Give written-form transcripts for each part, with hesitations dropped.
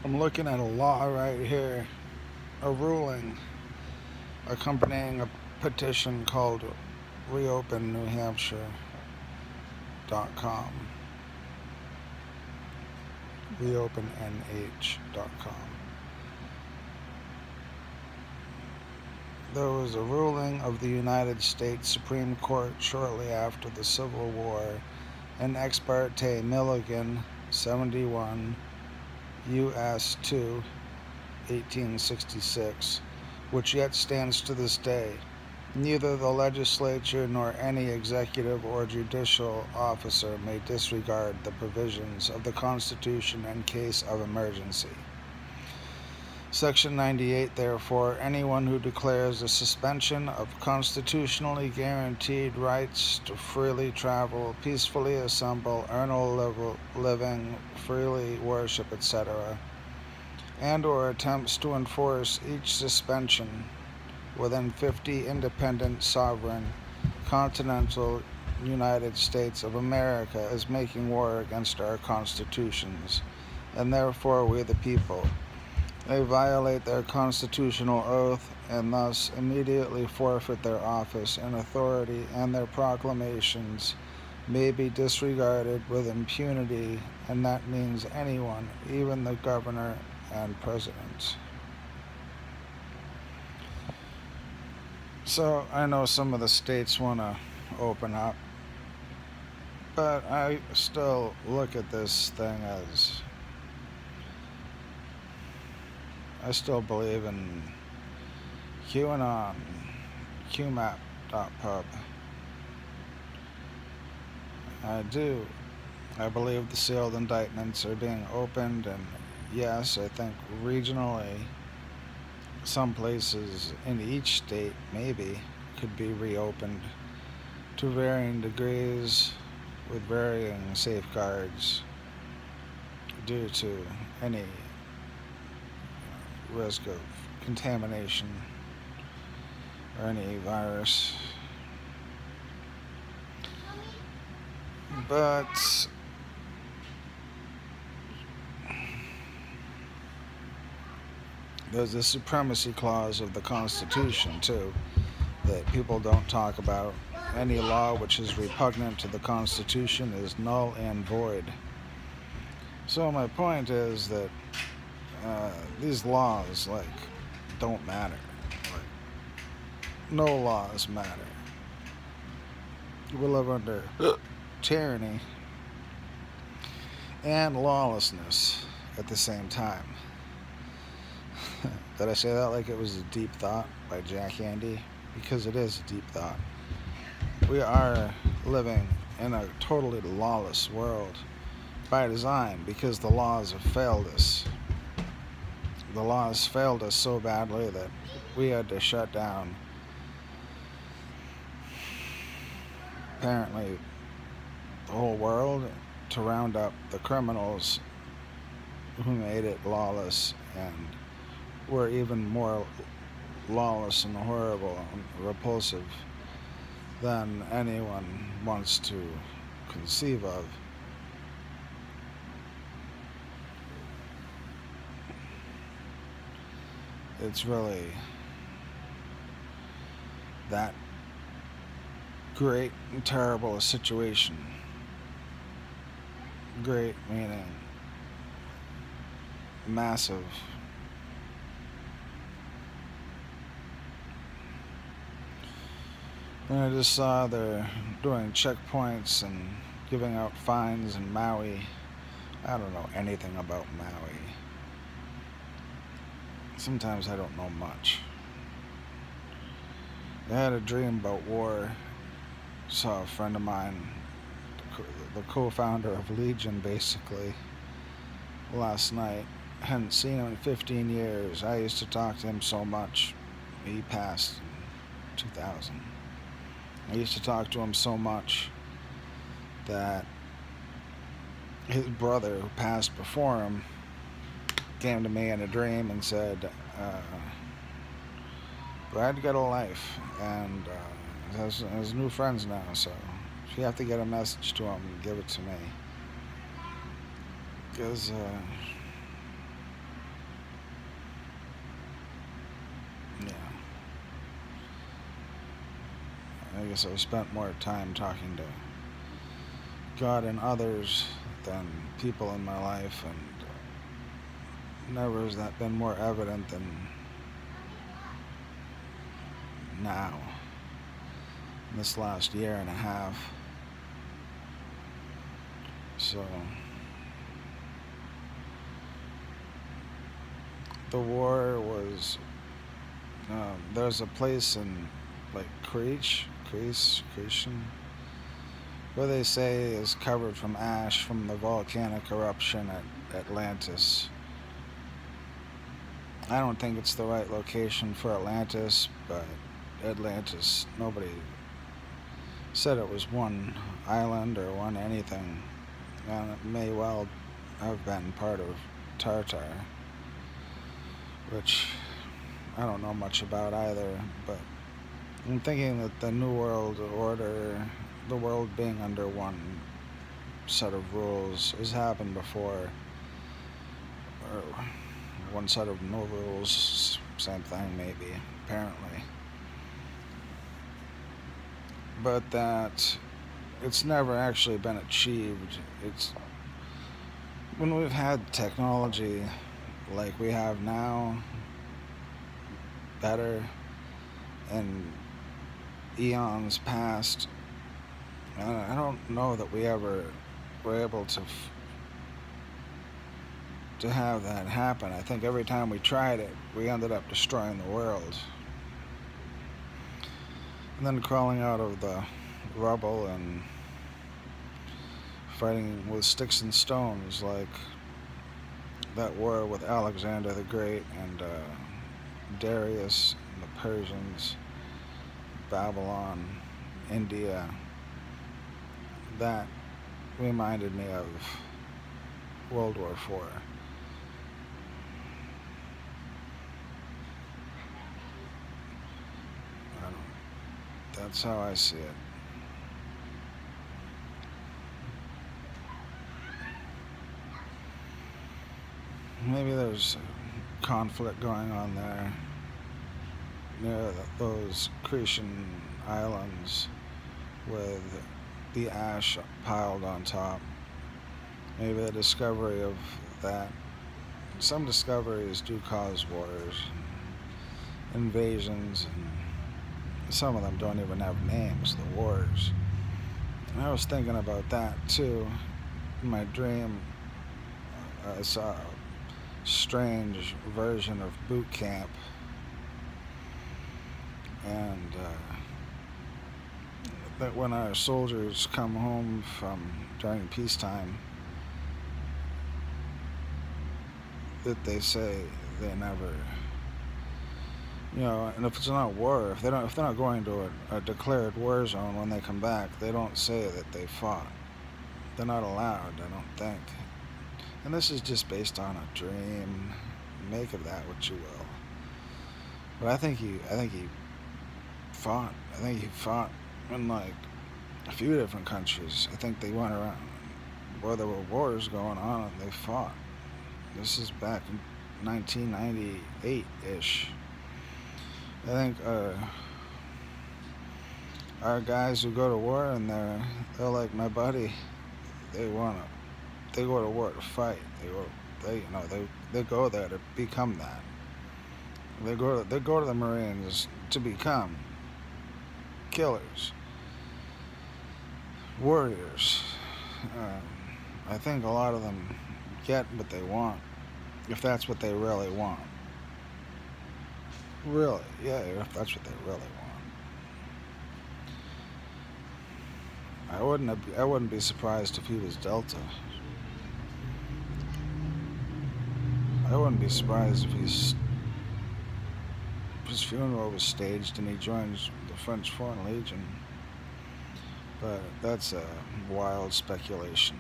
I'm looking at a law right here, a ruling accompanying a petition called reopennewhampshire.com, reopennh.com. There was a ruling of the United States Supreme Court shortly after the Civil War in Ex parte Milligan 71 U.S. 2, 1866, which yet stands to this day. Neither the legislature nor any executive or judicial officer may disregard the provisions of the Constitution in case of emergency. Section 98, therefore, anyone who declares a suspension of constitutionally guaranteed rights to freely travel, peacefully assemble, earn a living, freely worship, etc., and or attempts to enforce each suspension within 50 independent, sovereign, continental United States of America is making war against our constitutions, and therefore we the people. They violate their constitutional oath and thus immediately forfeit their office and authority, and their proclamations may be disregarded with impunity, and that means anyone, even the governor and president. So I know some of the states want to open up, but I still look at this thing as I still believe in QAnon, QMAP.pub. I do. I believe the sealed indictments are being opened, and yes, I think regionally, some places in each state maybe could be reopened to varying degrees with varying safeguards due to any risk of contamination or any virus. But there's the supremacy clause of the Constitution too that people don't talk about. Any law which is repugnant to the Constitution is null and void. So my point is that these laws don't matter. No laws matter. We live under tyranny and lawlessness at the same time. Did I say that like it was a deep thought by Jack Handey? Because it is a deep thought. We are living in a totally lawless world by design because the laws have failed us. The laws failed us so badly that we had to shut down apparently the whole world to round up the criminals who made it lawless and were even more lawless and horrible and repulsive than anyone wants to conceive of. It's really that great and terrible a situation. Great meaning massive. And I just saw they're doing checkpoints and giving out fines in Maui. I don't know anything about Maui. Sometimes I don't know much. I had a dream about war. Saw a friend of mine, the co-founder of Legion, basically, last night. Hadn't seen him in 15 years. I used to talk to him so much. He passed in 2000. I used to talk to him so much that his brother, who passed before him, came to me in a dream and said, glad you got a life, and has new friends now, so if you have to get a message to him, give it to me. Because I guess I've spent more time talking to God and others than people in my life, and never has that been more evident than now, in this last year and a half. So, the war was, there's a place in, like, Creation, where they say is covered from ash from the volcanic eruption at Atlantis. I don't think it's the right location for Atlantis, but Atlantis, nobody said it was one island or one anything, and it may well have been part of Tartar, which I don't know much about either, but I'm thinking that the New World Order, the world being under one set of rules, has happened before, or one set of no rules, same thing maybe, apparently. But that it's never actually been achieved. It's when we've had technology like we have now, better, and eons past, I don't know that we ever were able to have that happen. I think every time we tried it, we ended up destroying the world. And then crawling out of the rubble and fighting with sticks and stones, like that war with Alexander the Great and Darius and the Persians, Babylon, India. That reminded me of World War IV. That's how I see it. Maybe there's conflict going on there near those Cretan islands with the ash piled on top. Maybe the discovery of that. Some discoveries do cause wars, invasions, and some of them don't even have names, the wars. And I was thinking about that too. In my dream, I saw a strange version of boot camp, and that when our soldiers come home from during peacetime, that they say they never, and if it's not war, if they're not going to a declared war zone when they come back, they don't say that they fought. They're not allowed, I don't think. And this is just based on a dream. Make of that what you will. But I think he fought. I think he fought in like a few different countries. I think they went around where there were wars going on and they fought. This is back in 1998-ish. I think our guys who go to war and they're like my buddy. They go to war to fight. They go there to become that. They go to the Marines to become killers, warriors. I think a lot of them get what they want, if that's what they really want. Really, yeah, if that's what they really want. I wouldn't be surprised if he was Delta. I wouldn't be surprised if his funeral was staged and he joins the French Foreign Legion. But that's a wild speculation.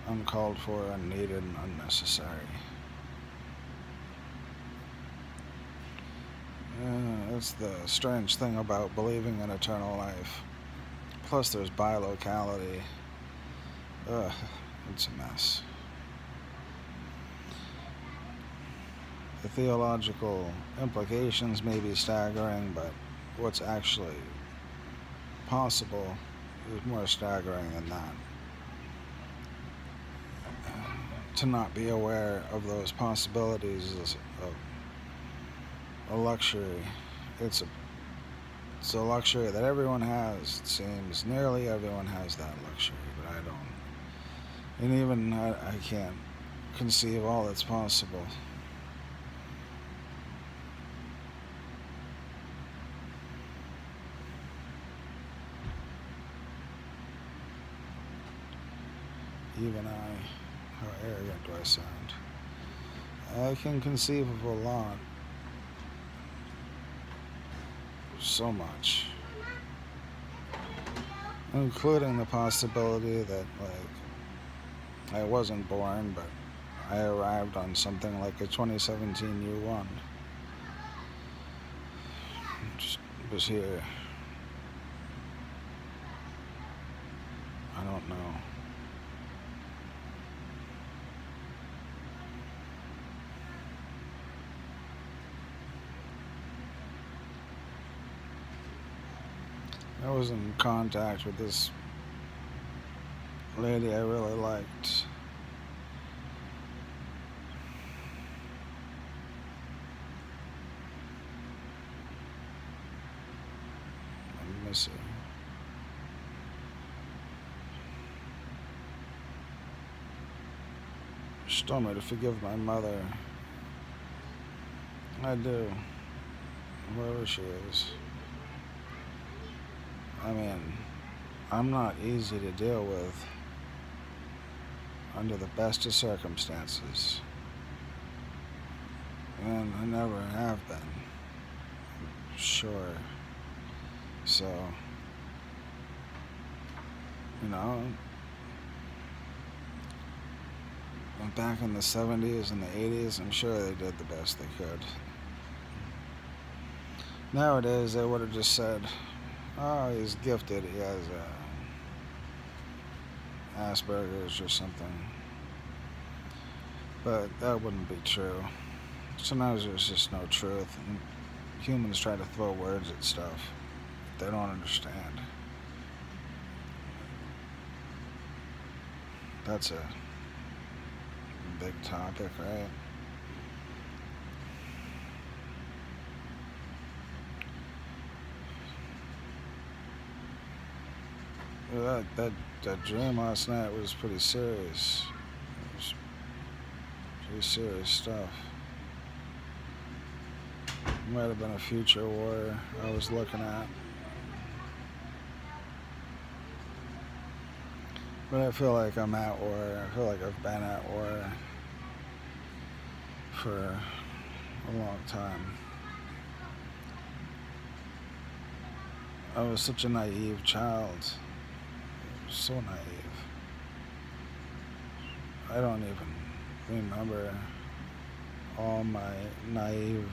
Uncalled for, unneeded, and unnecessary. That's the strange thing about believing in eternal life. Plus there's bilocality. It's a mess. The theological implications may be staggering, but what's actually possible is more staggering than that. To not be aware of those possibilities is a luxury. It's a luxury that everyone has, it seems. Nearly everyone has that luxury, but I don't. And even I can't conceive all that's possible. Even how arrogant do I sound? I can conceive of a lot. So much. Including the possibility that, like, I wasn't born, but I arrived on something like a 2017 U1. Just was here. I don't know. I was in contact with this lady I really liked. I miss her. She told me to forgive my mother. I do. Whoever she is. I mean, I'm not easy to deal with under the best of circumstances. And I never have been. Sure. So, you know, back in the 70s and the 80s, I'm sure they did the best they could. Nowadays, they would have just said, oh, he's gifted, he has Asperger's or something. But that wouldn't be true. Sometimes there's just no truth, and humans try to throw words at stuff they don't understand. That's a big topic, right? That dream last night was pretty serious. It was pretty serious stuff. Might have been a future war I was looking at. But I feel like I'm at war. I feel like I've been at war for a long time. I was such a naive child. So naive. I don't even remember all my naivete.